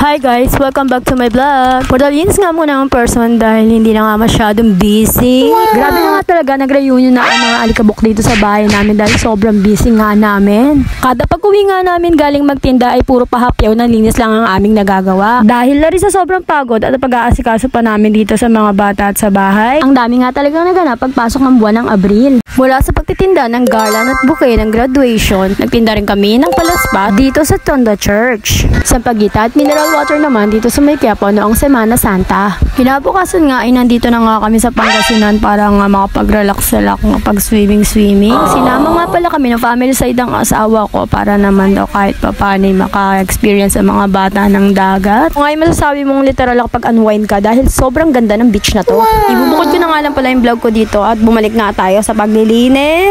Hi guys! Welcome back to my vlog. Madalinis nga muna ang person dahil hindi na nga masyadong busy. Grabe na nga talaga, nag-reunion na ang mga alikabok dito sa bahay namin dahil sobrang busy nga namin. Kada pag-uwi nga namin galing magtinda ay puro pahapyaw na linis lang ang aming nagagawa. Dahil na rin sa sobrang pagod at pag-aasikaso pa namin dito sa mga bata at sa bahay, ang dami nga talagang naganap pagpasok ng buwan ng Abril. Mula sa pagtitinda ng garland at bouquet ng graduation, nagtinda rin kami ng palaspa dito sa Tondo Church. Sa Pagita at mineral water naman dito sa May Quiapo noong Semana Santa. Kinabukasan nga ay nandito na nga kami sa Pangasinan para nga makapag-relax-relax, makapag-swimming. Sinama nga pala kami ng family side ng asawa ko para naman daw kahit pa paano maka-experience ang mga bata ng dagat. Ngayon masasabi mong literal pag-unwind ka dahil sobrang ganda ng beach na to. Ibubukod ko na nga lang pala yung vlog ko dito at bumalik nga tayo sa paglilinis.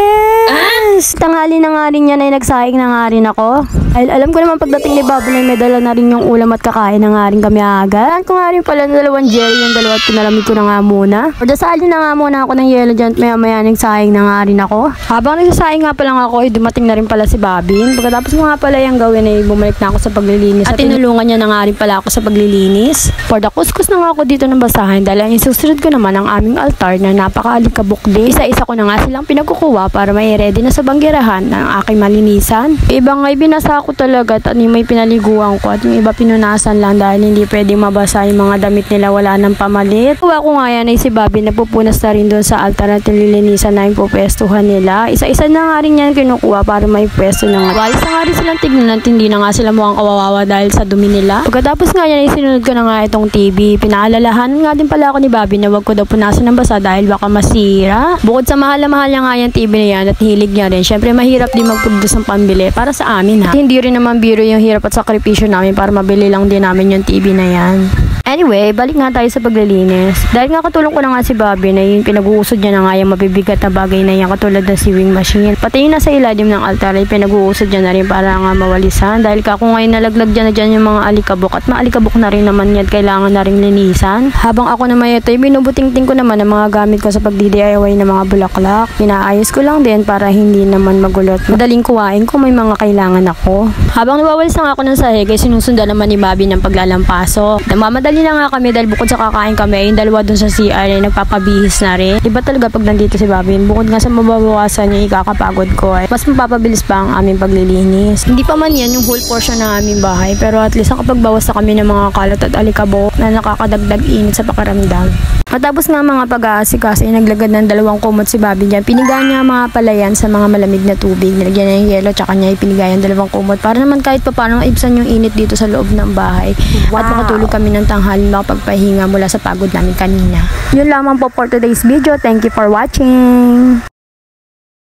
Tanghali na nga rin yan ay nagsaing na nga rin ako. Dahil alam ko naman pagdating ni Bobby na may dala na rin yung ulam at kakain na nga rin kami agad. Ko nga rin pala ng dalawang jelly yung dalawa at pinalamig ko na nga muna. O dasali na nga muna ako ng yellow dyan at maya nagsaing na nga rin ako. Habang nagsasaing nga pala ako ay dumating na rin pala si Bobby. Pagkatapos mo nga pala yung gawin ay bumalik na ako sa paglilinis. At tinulungan niya na nga rin pala ako sa paglilinis. For the kuskus na nga ako dito ng basahin dahil ang isusunod ko naman ang aming altar na napaka-alikabok din. Isa-isa ko na nga silang pinagkukuha para may ready na sa banggerahan ng aking malinisan. Ibang ay binasa ko talaga at may pinaliguan ko at yung iba pinunasan lang dahil hindi pwedeng mabasa yung mga damit nila, wala nang pamalit. Kuha ko nga yan ay si Bobby nagpupunas na rin doon sa altar at nililinisan na yung pupwestuhan nila. Isa-isa na nga rin yan kinukuha para may pwesto na nga. Walis na nga rin silang tignan at hindi na nga sila mukhang kawawawa dahil sa dumi nila. Pagkatapos nga yan ay sinunod ko na nga itong TV. Pinaalalahan nga din pala ako ni Bobby na wag ko daw punasan ng basa dahil baka masira. Bukod sa mahal na mahal niya nga yung TV na yan at hilig niya rin, syempre mahirap din magpagdos ng pambili para sa amin ha. Hindi rin naman biro yung hirap at sakripisyo namin para mabili lang din namin yung TV na yan. Anyway, balik nga tayo sa paglilinis. Dahil nga katulong ko na nga si Bobby na yung pinag-uusod niya na nga yung mabibigat na bagay na yan katulad ng sewing machine. Pati yung nasa ilalim ng altar ay pinag-uusod niya na rin para nga mawalisan. Dahil ka kung ngayon nalaglag dyan na dyan yung mga alikabok at maalikabok na rin naman yan, kailangan na rin linisan. Habang ako naman ito, binubuting-ting ko naman ang mga gamit ko sa pag-DIY ng mga bulaklak. Pinaayos ko lang din para hindi naman magulot. Madaling kuwain kung may mga kailangan ako. Habang nawawalis na ako ng sahig ay sinusundan naman ni Bobby ng paglalampaso. Namamadali na nga kami dahil bukod sa kakain kami, yung dalawa dun sa CR ay nagpapabihis na rin. Iba talaga pag nandito si Bobby. Bukod nga sa mababawasan niya ikakapagod ko ay mas mapapabilis pa ang aming paglilinis. Hindi pa man yan yung whole portion ng aming bahay pero at least nakapagbawas na kami ng mga kalat at alikabok na nakakadagdag init sa pakiramdam. Matapos nga mga pag-aasikas ay naglagad ng 2 kumot si Bobby dyan. Piniga niya mga palayan sa mga malamig na tubig. Nilagyan niya yung yelo tsaka niya ipinigayan 2 kumot para naman kahit pa paano maibsan yung init dito sa loob ng bahay. Wow. At makatulog kami ng tanghali makapagpahinga mula sa pagod namin kanina. Yun lamang po for today's video. Thank you for watching.